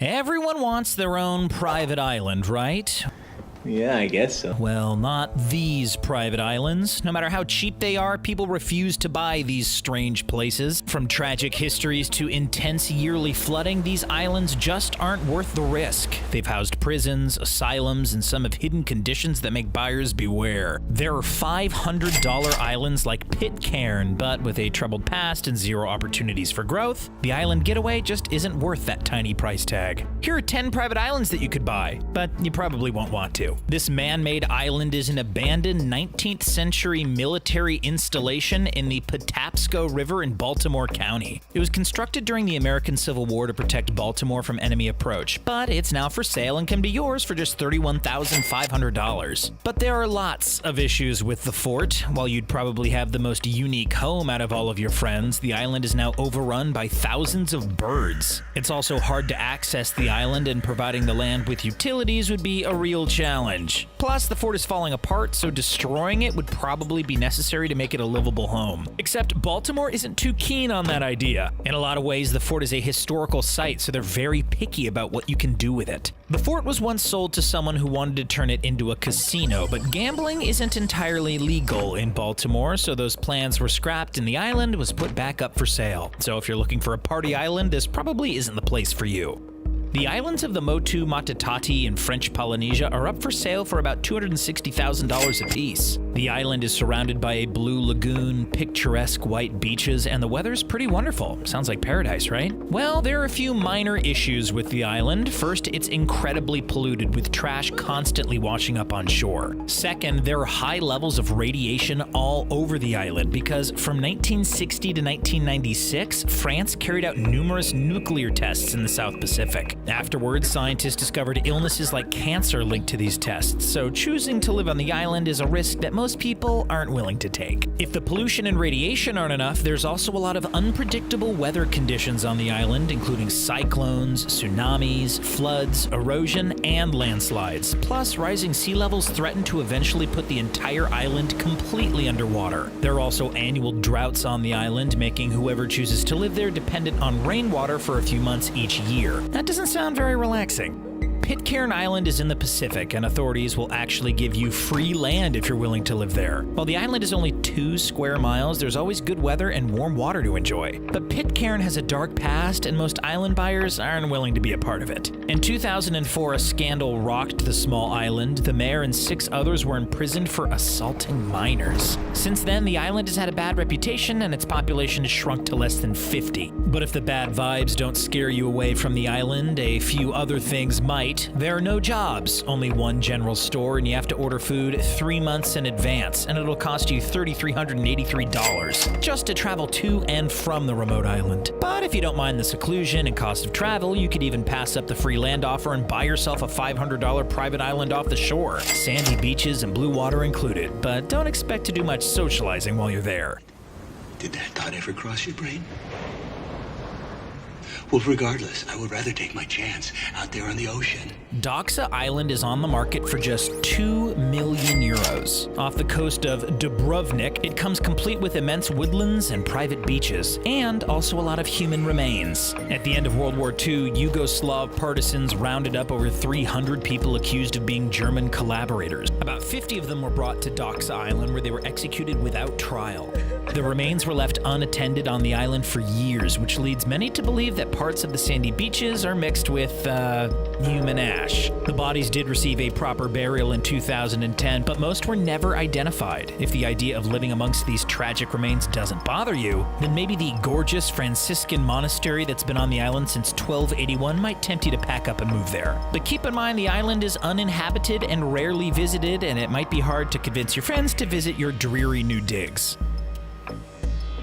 Everyone wants their own private island, right? Yeah, I guess so. Well, not these private islands. No matter how cheap they are, people refuse to buy these strange places. From tragic histories to intense yearly flooding, these islands just aren't worth the risk. They've housed prisons, asylums, and some have hidden conditions that make buyers beware. There are $500 islands like Pitcairn, but with a troubled past and zero opportunities for growth, the island getaway just isn't worth that tiny price tag. Here are 10 private islands that you could buy, but you probably won't want to. This man-made island is an abandoned 19th century military installation in the Patapsco River in Baltimore County. It was constructed during the American Civil War to protect Baltimore from enemy approach, but it's now for sale and can be yours for just $31,500. But there are lots of issues with the fort. While you'd probably have the most unique home out of all of your friends, the island is now overrun by thousands of birds. It's also hard to access the island, and providing the land with utilities would be a real challenge. Plus, the fort is falling apart, so destroying it would probably be necessary to make it a livable home. Except Baltimore isn't too keen on that idea. In a lot of ways, the fort is a historical site, so they're very picky about what you can do with it. The fort was once sold to someone who wanted to turn it into a casino, but gambling isn't entirely legal in Baltimore, so those plans were scrapped and the island was put back up for sale. So if you're looking for a party island, this probably isn't the place for you. The islands of the Motu Matatati in French Polynesia are up for sale for about $260,000 apiece. The island is surrounded by a blue lagoon, picturesque white beaches, and the weather's pretty wonderful. Sounds like paradise, right? Well, there are a few minor issues with the island. First, it's incredibly polluted, with trash constantly washing up on shore. Second, there are high levels of radiation all over the island because from 1960 to 1996, France carried out numerous nuclear tests in the South Pacific. Afterwards, scientists discovered illnesses like cancer linked to these tests, so choosing to live on the island is a risk that most people aren't willing to take. If the pollution and radiation aren't enough, there's also a lot of unpredictable weather conditions on the island, including cyclones, tsunamis, floods, erosion, and landslides. Plus, rising sea levels threaten to eventually put the entire island completely underwater. There are also annual droughts on the island, making whoever chooses to live there dependent on rainwater for a few months each year. That doesn't sound very relaxing. Pitcairn Island is in the Pacific, and authorities will actually give you free land if you're willing to live there. While the island is only 2 square miles, there's always good weather and warm water to enjoy. But Pitcairn has a dark past, and most island buyers aren't willing to be a part of it. In 2004, a scandal rocked the small island. The mayor and 6 others were imprisoned for assaulting minors. Since then, the island has had a bad reputation, and its population has shrunk to less than 50. But if the bad vibes don't scare you away from the island, a few other things might. There are no jobs, only one general store, and you have to order food 3 months in advance, and it'll cost you $3,383 just to travel to and from the remote island. But if you don't mind the seclusion and cost of travel, you could even pass up the free land offer and buy yourself a $500 private island off the shore. Sandy beaches and blue water included, but don't expect to do much socializing while you're there. Did that thought ever cross your brain? Well, regardless, I would rather take my chance out there on the ocean. Doxa Island is on the market for just €2 million. Off the coast of Dubrovnik, it comes complete with immense woodlands and private beaches, and also a lot of human remains. At the end of World War II, Yugoslav partisans rounded up over 300 people accused of being German collaborators. About 50 of them were brought to Doxa Island, where they were executed without trial. The remains were left unattended on the island for years, which leads many to believe that parts of the sandy beaches are mixed with, human ash. The bodies did receive a proper burial in 2010, but most were never identified. If the idea of living amongst these tragic remains doesn't bother you, then maybe the gorgeous Franciscan monastery that's been on the island since 1281 might tempt you to pack up and move there. But keep in mind, the island is uninhabited and rarely visited, and it might be hard to convince your friends to visit your dreary new digs.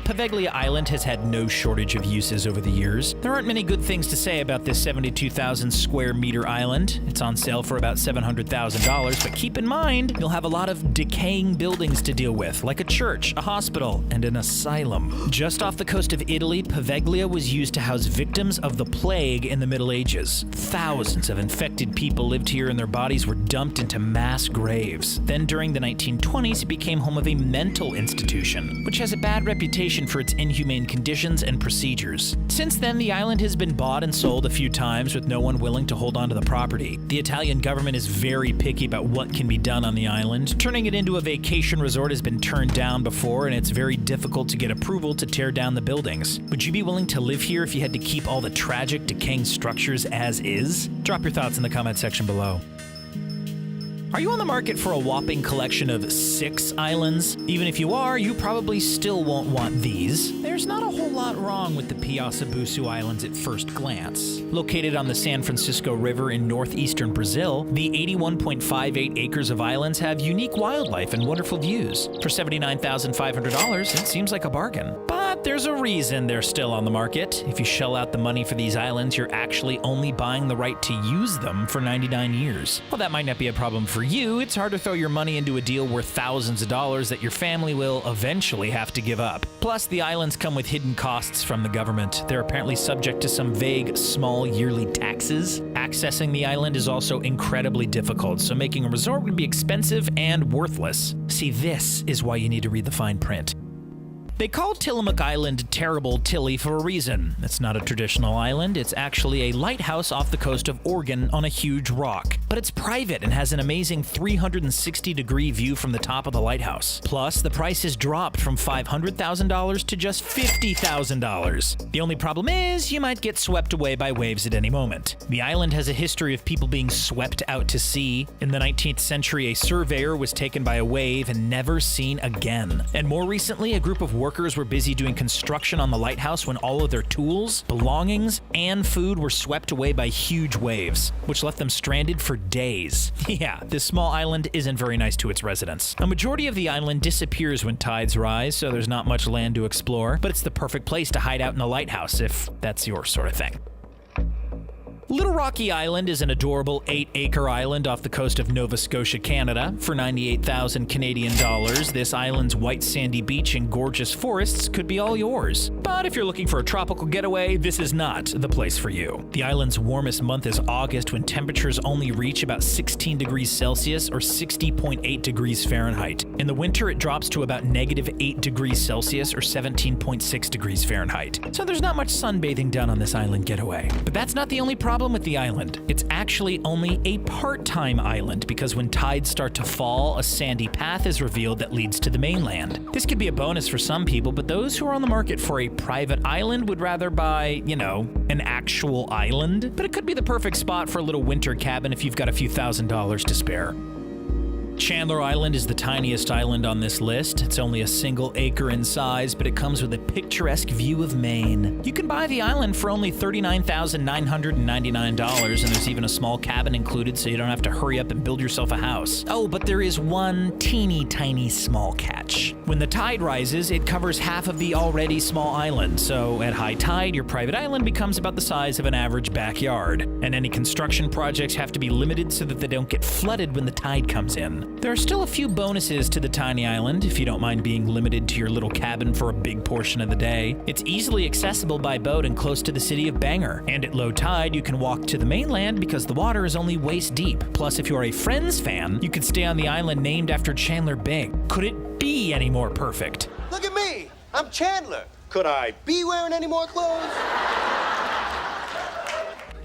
Poveglia Island has had no shortage of uses over the years. There aren't many good things to say about this 72,000 square meter island. It's on sale for about $700,000, but keep in mind, you'll have a lot of decaying buildings to deal with, like a church, a hospital, and an asylum. Just off the coast of Italy, Poveglia was used to house victims of the plague in the Middle Ages. Thousands of infected people lived here, and their bodies were dumped into mass graves. Then during the 1920s, it became home of a mental institution, which has a bad reputation for its inhumane conditions and procedures. Since then, the the island has been bought and sold a few times with no one willing to hold on to the property. The Italian government is very picky about what can be done on the island. Turning it into a vacation resort has been turned down before, and it's very difficult to get approval to tear down the buildings. Would you be willing to live here if you had to keep all the tragic, decaying structures as is? Drop your thoughts in the comment section below. Are you on the market for a whopping collection of 6 islands? Even if you are, you probably still won't want these. There's not a whole lot wrong with the Piazza Busu Islands at first glance. Located on the San Francisco River in northeastern Brazil, the 81.58 acres of islands have unique wildlife and wonderful views. For $79,500, it seems like a bargain. But there's a reason they're still on the market. If you shell out the money for these islands, you're actually only buying the right to use them for 99 years. While that might not be a problem for you, it's hard to throw your money into a deal worth thousands of dollars that your family will eventually have to give up. Plus, the islands come with hidden costs from the government. They're apparently subject to some vague, small yearly taxes. Accessing the island is also incredibly difficult, so making a resort would be expensive and worthless. See, this is why you need to read the fine print. They call Tillamook Island Terrible Tilly for a reason. It's not a traditional island, it's actually a lighthouse off the coast of Oregon on a huge rock. But it's private and has an amazing 360-degree view from the top of the lighthouse. Plus, the price has dropped from $500,000 to just $50,000. The only problem is, you might get swept away by waves at any moment. The island has a history of people being swept out to sea. In the 19th century, a surveyor was taken by a wave and never seen again. And more recently, a group of workers were busy doing construction on the lighthouse when all of their tools, belongings, and food were swept away by huge waves, which left them stranded for days. Yeah, this small island isn't very nice to its residents. A majority of the island disappears when tides rise, so there's not much land to explore, but it's the perfect place to hide out in a lighthouse if that's your sort of thing. Little Rocky Island is an adorable 8-acre island off the coast of Nova Scotia, Canada. For 98,000 Canadian dollars, this island's white sandy beach and gorgeous forests could be all yours. But if you're looking for a tropical getaway, this is not the place for you. The island's warmest month is August, when temperatures only reach about 16 degrees Celsius or 60.8 degrees Fahrenheit. In the winter, it drops to about -8 degrees Celsius or 17.6 degrees Fahrenheit. So there's not much sunbathing done on this island getaway. But that's not the only problem with the island. It's actually only a part-time island because when tides start to fall, a sandy path is revealed that leads to the mainland. This could be a bonus for some people, but those who are on the market for a private island would rather buy, you know, an actual island. But it could be the perfect spot for a little winter cabin if you've got a few $1,000s to spare. Chandler Island is the tiniest island on this list. It's only a single acre in size, but it comes with a picturesque view of Maine. You can buy the island for only $39,999, and there's even a small cabin included, so you don't have to hurry up and build yourself a house. Oh, but there is one teeny tiny small catch. When the tide rises, it covers half of the already small island, so at high tide, your private island becomes about the size of an average backyard. And any construction projects have to be limited so that they don't get flooded when the tide comes in. There are still a few bonuses to the tiny island if you don't mind being limited to your little cabin for a big portion of the day. It's easily accessible by boat and close to the city of Bangor. And at low tide, you can walk to the mainland because the water is only waist deep. Plus, if you're a Friends fan, you could stay on the island named after Chandler Bing. Could it be any more perfect? Look at me! I'm Chandler. Could I be wearing any more clothes?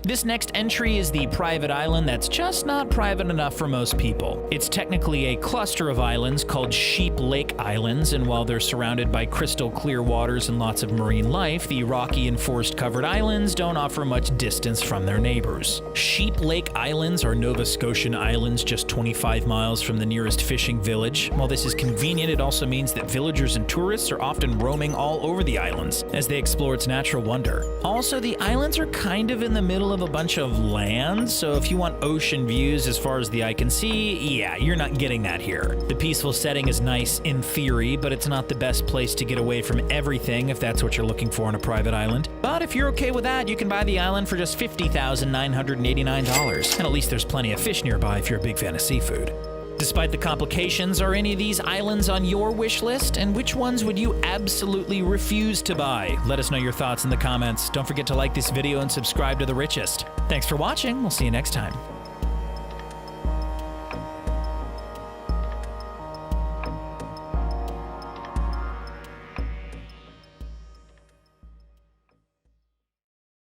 This next entry is the private island that's just not private enough for most people. It's technically a cluster of islands called Sheep Lake Islands, and while they're surrounded by crystal clear waters and lots of marine life, the rocky and forest-covered islands don't offer much distance from their neighbors. Sheep Lake Islands are Nova Scotian islands just 25 miles from the nearest fishing village. While this is convenient, it also means that villagers and tourists are often roaming all over the islands as they explore its natural wonder. Also, the islands are kind of in the middle of a bunch of land, so if you want ocean views as far as the eye can see, yeah, you're not getting that here. The peaceful setting is nice in theory, but it's not the best place to get away from everything if that's what you're looking for on a private island. But if you're okay with that, you can buy the island for just $50,989. And at least there's plenty of fish nearby if you're a big fan of seafood. Despite the complications, are any of these islands on your wish list? And which ones would you absolutely refuse to buy? Let us know your thoughts in the comments. Don't forget to like this video and subscribe to The Richest. Thanks for watching. We'll see you next time.